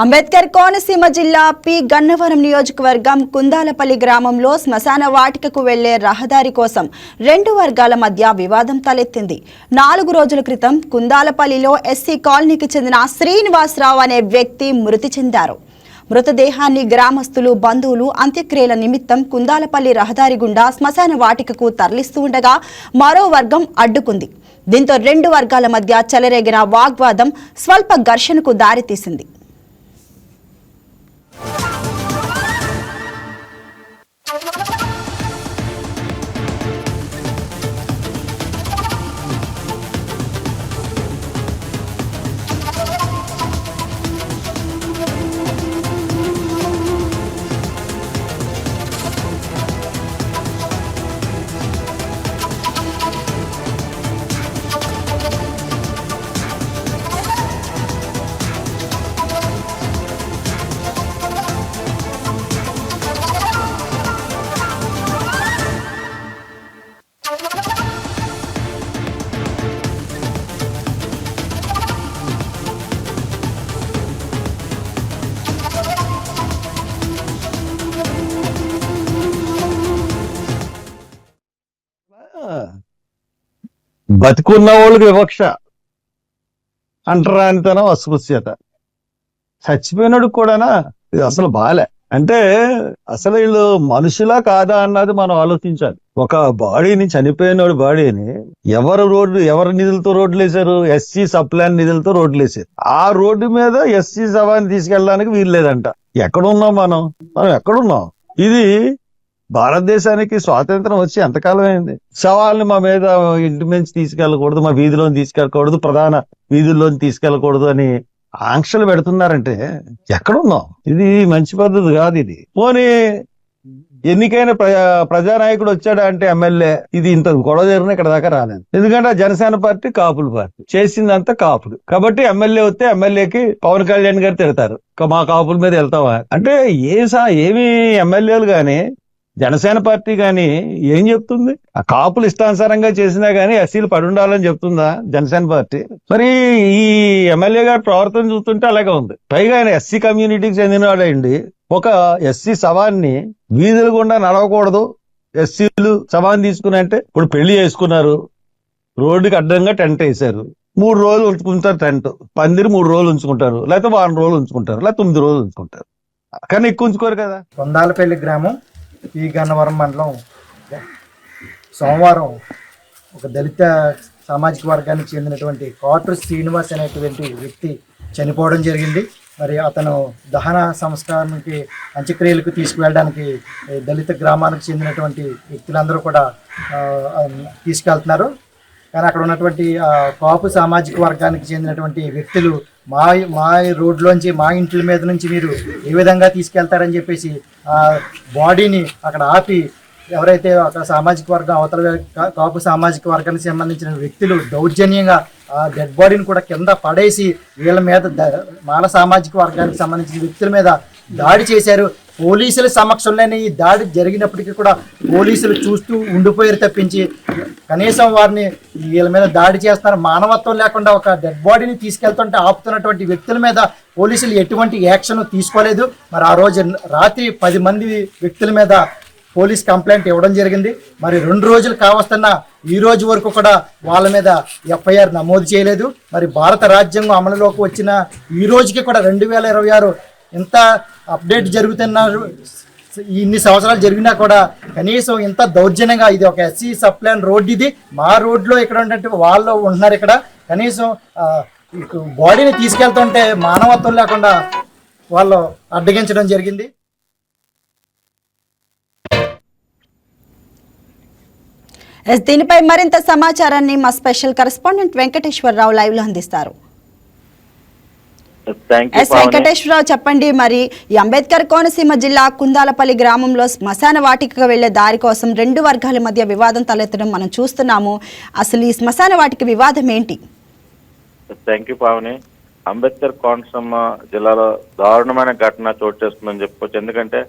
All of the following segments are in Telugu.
అంబేద్కర్ కోనసీమ జిల్లా పి గన్నవరం నియోజకవర్గం కుందాలపల్లి గ్రామంలో శ్మశాన వాటికకు వెళ్లే రహదారి కోసం రెండు వర్గాల మధ్య వివాదం తలెత్తింది. 4 రోజుల క్రితం కుందాలపల్లిలో ఎస్సీ కాలనీకి చెందిన శ్రీనివాసరావు అనే వ్యక్తి మృతి చెందారు. మృతదేహాన్ని గ్రామస్తులు, బంధువులు అంత్యక్రియల నిమిత్తం కుందాలపల్లి రహదారి గుండా శ్మశాన వాటికకు తరలిస్తూ ఉండగా మరో వర్గం అడ్డుకుంది. దీంతో రెండు వర్గాల మధ్య చెలరేగిన వాగ్వాదం స్వల్ప ఘర్షణకు దారితీసింది. బతికున్న వాళ్ళకి వివక్ష, అంటరానితనం, అస్పృశ్యత. చచ్చిపోయినాడు కూడానా? ఇది అసలు బాలే. అంటే అసలు వీళ్ళు మనుషులా కాదా అన్నది మనం ఆలోచించాలి. ఒక బాడీని, చనిపోయినోడు బాడీని ఎవరి నిధులతో రోడ్లు వేశారు? ఎస్సీ సప్లాన్ నిధులతో రోడ్లు వేసారు. ఆ రోడ్డు మీద ఎస్సీ శవాన్ని తీసుకెళ్ళడానికి వీల్లేదంట. ఎక్కడున్నాం మనం ఎక్కడున్నాం? ఇది భారతదేశానికి స్వాతంత్రం వచ్చి ఎంతకాలం అయింది? శవాల్ని మా మీద ఇంటి నుంచి తీసుకెళ్ళకూడదు, మా వీధిలోని తీసుకెళ్ళకూడదు, ప్రధాన వీధుల్లోని తీసుకెళ్ళకూడదు అని ఆంక్షలు పెడుతున్నారంటే ఎక్కడున్నాం? ఇది మంచి పద్ధతి కాదు. ఇది పోనీ ఎన్నికైన ప్రజానాయకుడు వచ్చాడా అంటే ఎమ్మెల్యే, ఇది ఇంత గొడవ జరిగిన ఇక్కడ దాకా రాలేదు. ఎందుకంటే జనసేన పార్టీ కాపుల పార్టీ, చేసిందంతా కాపులు. కాబట్టి ఎమ్మెల్యే వస్తే ఎమ్మెల్యేకి పవన్ కళ్యాణ్ గారు తిడతారు, మా కాపుల మీద వెళ్తావా అంటే. ఏమి ఎమ్మెల్యేలు గాని, జనసేన పార్టీ గాని ఏం చెప్తుంది? ఆ కాపులు ఇష్టానుసారంగా చేసినా గానీ ఎస్సీలు పడి ఉండాలని చెప్తుందా జనసేన పార్టీ? మరి ఈ ఎమ్మెల్యే గారి ప్రవర్తన చూస్తుంటే అలాగే ఉంది. పైగా ఆయన ఎస్సీ కమ్యూనిటీకి చెందినవాడండి. ఒక ఎస్సీ శవాన్ని వీధుల గుండా నడవకూడదు, ఎస్సీలు శవాన్ని తీసుకుని అంటే, ఇప్పుడు పెళ్లి చేసుకున్నారు, రోడ్డుకి అడ్డంగా టెంట్ వేశారు, 3 రోజులు ఉంచుకుంటారు టెంట్, పందిరి 3 రోజులు ఉంచుకుంటారు, లేకపోతే 1 రోజులు ఉంచుకుంటారు, లేకపోతే 9 రోజులు ఉంచుకుంటారు. కానీ ఎక్కువ ఉంచుకోరు కదా. కొందాలపల్లి గ్రామం, ఈ గన్నవరం మండలం. సోమవారం ఒక దళిత సామాజిక వర్గానికి చెందినటువంటి కాట్రు శ్రీనివాస్ అనేటువంటి వ్యక్తి చనిపోవడం జరిగింది. మరి అతను దహన సంస్కారానికి, అంత్యక్రియలకు తీసుకువెళ్ళడానికి దళిత గ్రామానికి చెందినటువంటి వ్యక్తులందరూ కూడా తీసుకెళ్తున్నారు. కానీ అక్కడ ఉన్నటువంటి కాపు సామాజిక వర్గానికి చెందినటువంటి వ్యక్తులు మా రోడ్లోంచి, మా ఇంట్ల మీద నుంచి మీరు ఏ విధంగా తీసుకెళ్తారని చెప్పేసి ఆ బాడీని అక్కడ ఆపి, ఎవరైతే ఒక సామాజిక వర్గం, అవతల కాపు సామాజిక వర్గానికి సంబంధించిన వ్యక్తులు దౌర్జన్యంగా ఆ డెడ్ బాడీని కూడా కింద పడేసి వీళ్ళ మీద, మాల సామాజిక వర్గానికి సంబంధించిన వ్యక్తుల మీద దాడి చేశారు. పోలీసుల సమక్షంలోనే ఈ దాడి జరిగినప్పటికీ కూడా పోలీసులు చూస్తూ ఉండిపోయారు తప్పించి, కనీసం వారిని వీళ్ళ మీద దాడి చేస్తున్నారు, మానవత్వం లేకుండా ఒక డెడ్ బాడీని తీసుకెళ్తుంటే ఆపుతున్నటువంటి వ్యక్తుల మీద పోలీసులు ఎటువంటి యాక్షన్ తీసుకోలేదు. మరి ఆ రోజు రాత్రి 10 మంది వ్యక్తుల మీద పోలీస్ కంప్లైంట్ ఇవ్వడం జరిగింది. మరి 2 రోజులు కావస్తున్న ఈ రోజు వరకు కూడా వాళ్ళ మీద ఎఫ్ఐఆర్ నమోదు చేయలేదు. మరి భారత రాజ్యాంగం అమలులోకి వచ్చిన ఈ రోజుకి కూడా 2026 ఇంత అప్డేట్ జరుగుతున్నారు, ఇన్ని సంవత్సరాలు జరిగినా కూడా కనీసం ఇంత దౌర్జన్యంగా, ఇది ఒక ఎస్సీ సప్లాన్ రోడ్డు, ఇది మా రోడ్లో ఇక్కడ ఉన్నట్టు వాళ్ళు ఉంటున్నారు. ఇక్కడ కనీసం బాడీని తీసుకెళ్తుంటే మానవత్వం లేకుండా వాళ్ళు అడ్డగించడం జరిగింది. దీనిపై మరింత సమాచారాన్ని మా స్పెషల్ కరెస్పాండెంట్ వెంకటేశ్వరరావు లైవ్ లో అందిస్తారు. వెంకటేశ్వరరావు, చెప్పండి, మరి ఈ అంబేద్కర్ కోనసీమ జిల్లా కుందాలపల్లి గ్రామంలో శ్మశాన వాటికకు వెళ్లే దారి కోసం రెండు వర్గాల మధ్య వివాదం తలెత్తడం మనం చూస్తున్నాము. అసలు ఈ శ్మశాన వాటిక వివాదం ఏంటి? Thank you Pavani. అంబేద్కర్ కోనసీమ జిల్లాలో దారుణమైన ఘటన చోటు చేసుకుందని చెప్పుకోవచ్చు. ఎందుకంటే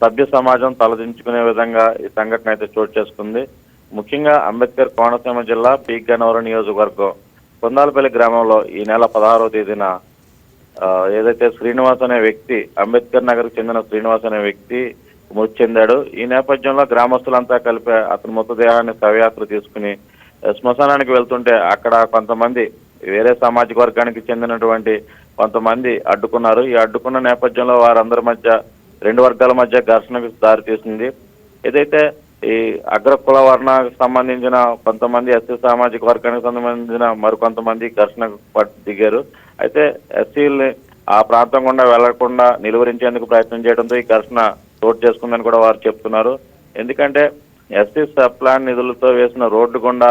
సభ్య సమాజం తలదించుకునే విధంగా ఈ సంఘటన అయితే చోటు చేసుకుంది. ముఖ్యంగా అంబేద్కర్ కోనసీమ జిల్లా పి గన్నవరం నియోజకవర్గం కుందాలపల్లి గ్రామంలో ఈ నెల 16వ తేదీన ఏదైతే శ్రీనివాస్ అనే వ్యక్తి, అంబేద్కర్ నగర్ చెందిన శ్రీనివాస్ అనే వ్యక్తి మృతి చెందాడు. ఈ నేపథ్యంలో గ్రామస్తులంతా కలిపి అతని మృతదేహాన్ని శవయాత్ర తీసుకుని శ్మశానానికి వెళ్తుంటే అక్కడ కొంతమంది వేరే సామాజిక వర్గానికి చెందినటువంటి కొంతమంది అడ్డుకున్నారు. ఈ అడ్డుకున్న నేపథ్యంలో వారందరి మధ్య, రెండు వర్గాల మధ్య ఘర్షణకు దారితీసింది. ఏదైతే ఈ అగ్రకుల వర్ణానికి సంబంధించిన కొంతమంది, ఎస్సీ సామాజిక వర్గానికి సంబంధించిన మరికొంతమంది ఘర్షణకు దిగారు. అయితే ఎస్సీల్ని ఆ ప్రాంతం గుండా వెళ్లకుండా నిలువరించేందుకు ప్రయత్నం చేయడంతో ఈ ఘర్షణ చోటు చేసుకుందని కూడా వారు చెప్తున్నారు. ఎందుకంటే ఎస్సీ సబ్ ప్లాన్ నిధులతో వేసిన రోడ్డు గుండా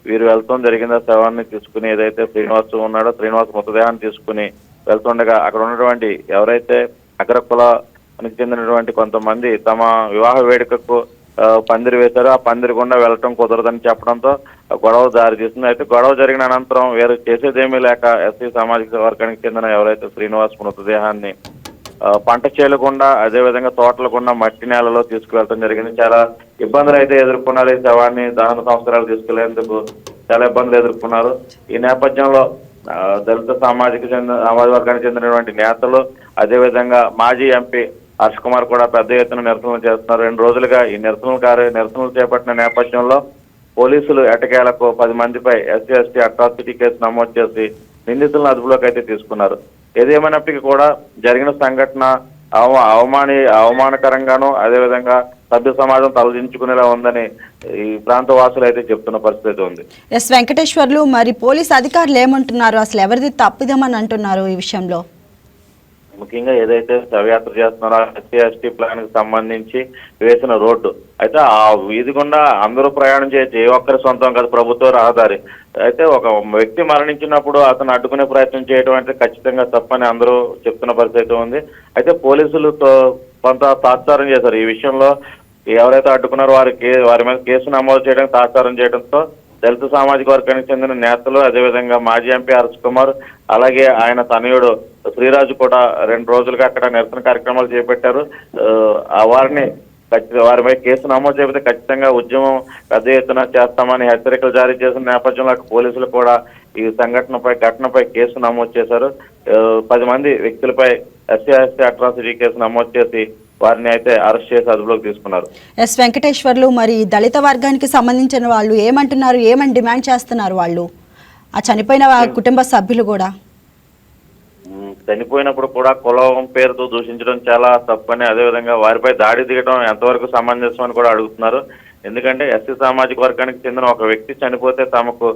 వీరు వెళ్తాం జరిగింది. శవాన్ని తీసుకుని ఏదైతే శ్రీనివాస్ ఉన్నాడో, శ్రీనివాస్ మృతదేహాన్ని తీసుకుని వెళ్తుండగా అక్కడ ఉన్నటువంటి ఎవరైతే అగ్రకులానికి చెందినటువంటి కొంతమంది తమ వివాహ వేడుకకు పందిరి వేశారు. ఆ పందిరి గుండా వెళ్ళటం కుదరదని చెప్పడంతో గొడవ దారి తీస్తుంది. అయితే గొడవ జరిగిన అనంతరం వేరు చేసేదేమీ లేక ఎస్సీ సామాజిక వర్గానికి చెందిన ఎవరైతే శ్రీనివాస్ మృతదేహాన్ని పంట చేలకుండా, అదేవిధంగా తోటలకుండా మట్టి నేలలో తీసుకువెళ్ళడం జరిగింది. చాలా ఇబ్బందులు అయితే ఎదుర్కొన్నారు. ఈ శవాన్ని దహన సంస్కారాలు తీసుకెళ్లేందుకు చాలా ఇబ్బందులు ఎదుర్కొన్నారు. ఈ నేపథ్యంలో దళిత సామాజిక వర్గానికి చెందినటువంటి నేతలు, అదేవిధంగా మాజీ ఎంపీ హర్ష్ కుమార్ కూడా పెద్ద ఎత్తున నిరసనలు చేస్తున్నారు. 2 రోజులుగా ఈ నిరసనలు చేపట్టిన నేపథ్యంలో పోలీసులు ఎటకేలకు 10 మందిపై ఎస్సీ ఎస్టీ అట్రాసిటీ కేసు నమోదు చేసి నిందితులను అదుపులోకి అయితే తీసుకున్నారు. ఏదేమైనప్పటికీ కూడా జరిగిన సంఘటన అవమానకరంగాను, అదేవిధంగా సభ్య సమాజం తలదించుకునేలా ఉందని ఈ ప్రాంత వాసులు అయితే చెప్తున్న పరిస్థితి ఉంది. ఎస్ వెంకటేశ్వర్లు, మరి పోలీస్ అధికారులు ఏమంటున్నారు? అసలు ఎవరిది తప్పిదమని అంటున్నారు ఈ విషయంలో? ముఖ్యంగా ఏదైతే శవయాత్ర చేస్తున్నారో ఎస్సీ ఎస్టీ ప్లాన్ కి సంబంధించి వేసిన రోడ్డు అయితే ఆ వీధి గుండా అందరూ ప్రయాణం చేయొచ్చు. ఏ ఒక్కరి సొంతం కాదు, ప్రభుత్వ రహదారి. అయితే ఒక వ్యక్తి మరణించినప్పుడు అతను అడ్డుకునే ప్రయత్నం చేయడం అంటే ఖచ్చితంగా తప్పని అందరూ చెప్తున్న పరిస్థితి ఉంది. అయితే పోలీసులు కొంత తాత్సారం చేశారు. ఈ విషయంలో ఎవరైతే అడ్డుకున్నారో వారి మీద కేసు నమోదు చేయడానికి తాత్సారం చేయడంతో దళిత సామాజిక వర్గానికి చెందిన నేతలు, అదేవిధంగా మాజీ ఎంపీ హర్ష్ కుమార్, అలాగే ఆయన తనయుడు శ్రీరాజు కూడా 2 రోజులుగా అక్కడ నిరసన కార్యక్రమాలు చేపట్టారు. వారిపై కేసు నమోదు చేయకపోతే ఖచ్చితంగా ఉద్యమం పెద్ద ఎత్తున చేస్తామని హెచ్చరికలు జారీ చేసిన నేపథ్యంలో పోలీసులు కూడా ఈ ఘటనపై కేసు నమోదు చేశారు. 10 మంది వ్యక్తులపై ఎస్సీ ఎస్టీ అట్రాసిటీ కేసు నమోదు చేసి వారిని అయితే అరెస్ట్ చేసి అదుపులోకి తీసుకున్నారు. ఎస్ వెంకటేశ్వర్లు, మరి దళిత వర్గానికి సంబంధించిన వాళ్ళు ఏమంటున్నారు? ఏమని డిమాండ్ చేస్తున్నారు వాళ్ళు, ఆ చనిపోయిన కుటుంబ సభ్యులు కూడా? చనిపోయినప్పుడు కూడా కులం పేరుతో దూషించడం చాలా తప్పని, అదేవిధంగా వారిపై దాడి దిగడం ఎంతవరకు సమంజసం అని కూడా అడుగుతున్నారు. ఎందుకంటే ఎస్సీ సామాజిక వర్గానికి చెందిన ఒక వ్యక్తి చనిపోతే తమకు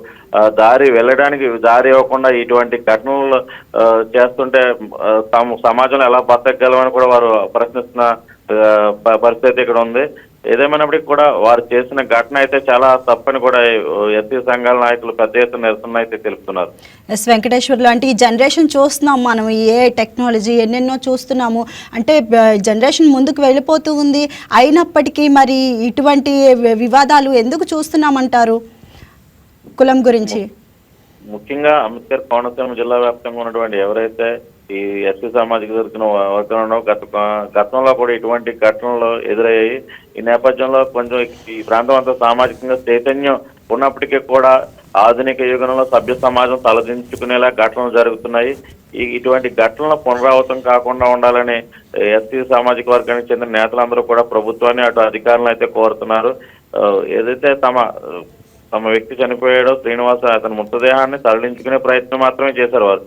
వెళ్ళడానికి దారి ఇవ్వకుండా ఇటువంటి ఘటనలు చేస్తుంటే తాము సమాజంలో ఎలా బతకగలమని కూడా వారు ప్రశ్నిస్తున్న పరిస్థితి ఇక్కడ ఉంది. ఏదేమైనప్పటికీ కూడా వారు చేసిన ఘటన అయితే చాలా తప్పని కూడా ఎస్సీ సంఘాల నాయకులు పెద్ద ఎత్తున నిరసన అయితే తెలుపుతున్నారు. ఎస్ వెంకటేశ్వర్లు, అంటే ఈ జనరేషన్ చూస్తున్నాం మనం, ఏ టెక్నాలజీ ఎన్నెన్నో చూస్తున్నాము. అంటే జనరేషన్ ముందుకు వెళ్ళిపోతూ ఉంది. అయినప్పటికీ మరి ఇటువంటి వివాదాలు ఎందుకు చూస్తున్నామంటారు కులం గురించి? ముఖ్యంగా అంబేద్కర్ కోనసీమ జిల్లా వ్యాప్తంగా ఉన్నటువంటి ఎవరైతే ఈ ఎస్సీ సామాజిక వర్గంలో గతంలో కూడా ఇటువంటి ఘటనలు ఎదురయ్యాయి. ఈ నేపథ్యంలో కొంచెం ఈ ప్రాంతం అంతా సామాజికంగా చైతన్యం ఉన్నప్పటికీ కూడా ఆధునిక యుగంలో సభ్య సమాజం తలదించుకునేలా ఘటనలు జరుగుతున్నాయి. ఇటువంటి ఘటనల పునరావృతం కాకుండా ఉండాలని ఎస్సీ సామాజిక వర్గానికి చెందిన నేతలందరూ కూడా ప్రభుత్వాన్ని, అటు అధికారులను అయితే కోరుతున్నారు. ఏదైతే తమ వ్యక్తి చనిపోయాడో శ్రీనివాస, అతని మృతదేహాన్ని తరలించుకునే ప్రయత్నం మాత్రమే చేశారు వారు.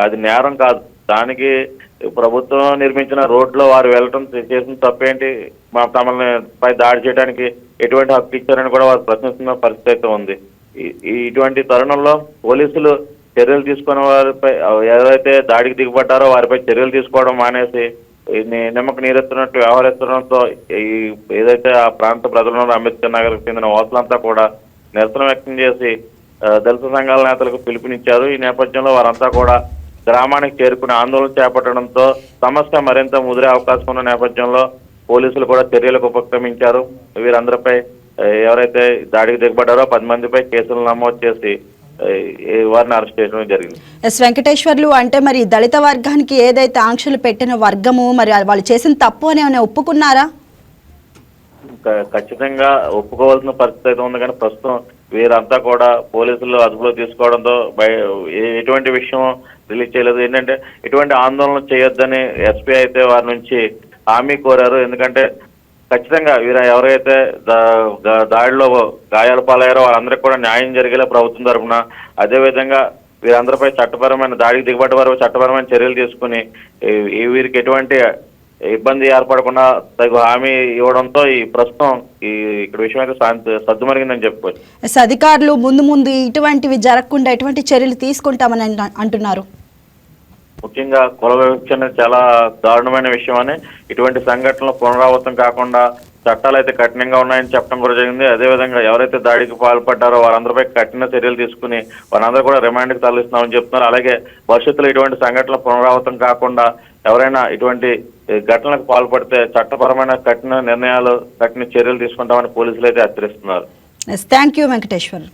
అది నేరం కాదు. దానికి ప్రభుత్వం నిర్మించిన రోడ్లో వారు వెళ్ళటం చేసిన తప్పేంటి? తమని పై దాడి చేయడానికి ఎటువంటి హక్కు ఇచ్చారని కూడా వారు ప్రశ్నిస్తున్న పరిస్థితి ఉంది. ఇటువంటి తరుణంలో పోలీసులు చర్యలు తీసుకున్న వారిపై, ఎవరైతే దాడికి దిగుబడ్డారో వారిపై చర్యలు తీసుకోవడం మానేసి నిమ్మకు నీరెత్తున్నట్టు వ్యవహరిస్తుండడంతో ఏదైతే ఆ ప్రాంత ప్రజలను, అంబేద్కర్ నగర్కి చెందిన వాసులంతా కూడా నిరసన వ్యక్తం చేసి దళిత సంఘాల నేతలకు పిలుపునిచ్చారు. ఈ నేపథ్యంలో వారంతా కూడా గ్రామానికి చేరుకుని ఆందోళన చేపట్టడంతో సమస్య మరింత ముదిరే అవకాశం ఉన్న నేపథ్యంలో పోలీసులు కూడా చర్యలకు ఉపక్రమించారు. వీరందరిపై ఎవరైతే దాడికి దిగబడ్డారో 10 మందిపై కేసులు నమోదు చేసి వారిని అరెస్ట్ చేయడం జరిగింది. ఎస్ వెంకటేశ్వర్లు, అంటే మరి దళిత వర్గానికి ఏదైతే ఆంక్షలు పెట్టిన వర్గము, మరి వాళ్ళు చేసిన తప్పు అని ఒప్పుకున్నారా? ఖచ్చితంగా ఒప్పుకోవాల్సిన పరిస్థితి అయితే ఉంది. కానీ ప్రస్తుతం వీరంతా కూడా పోలీసులు అదుపులో తీసుకోవడంతో ఎటువంటి విషయం రిలీజ్ చేయలేదు. ఏంటంటే ఎటువంటి ఆందోళన చేయొద్దని ఎస్పీ అయితే వారి నుంచి హామీ కోరారు. ఎందుకంటే ఖచ్చితంగా వీరు ఎవరైతే దాడిలో గాయాల పాలయ్యారో వాళ్ళందరికీ కూడా న్యాయం జరిగేలా ప్రభుత్వం తరఫున, అదేవిధంగా వీరందరిపై చట్టపరమైన దాడికి దిగుబడి వరకు చట్టపరమైన చర్యలు తీసుకుని వీరికి ఎటువంటి ఇబ్బంది ఏర్పడకుండా తగు హామీ ఇవ్వడంతో ఈ ప్రస్తుతం ఇక్కడ విషయం అయితే సద్దుమరిగిందని చెప్పుకోవచ్చు. అధికారులు ముందు ఇటువంటివి జరగకుండా ఎటువంటి చర్యలు తీసుకుంటామని అంటున్నారు? ముఖ్యంగా కుల వివక్ష అనేది చాలా దారుణమైన విషయం అని, ఇటువంటి సంఘటనలు పునరావృతం కాకుండా చట్టాలు అయితే కఠినంగా ఉన్నాయని చెప్పడం కూడా జరిగింది. అదేవిధంగా ఎవరైతే దాడికి పాల్పడ్డారో వారందరిపై కఠిన చర్యలు తీసుకుని వారందరూ కూడా రిమాండ్కి తరలిస్తున్నామని చెప్తున్నారు. అలాగే భవిష్యత్తులో ఇటువంటి సంఘటనలు పునరావృతం కాకుండా ఎవరైనా ఇటువంటి ఘటనలకు పాల్పడితే చట్టపరమైన కఠిన నిర్ణయాలు, కఠిన చర్యలు తీసుకుంటామని పోలీసులు అయితే హెచ్చరిస్తున్నారు. Thank you Venkateshwar.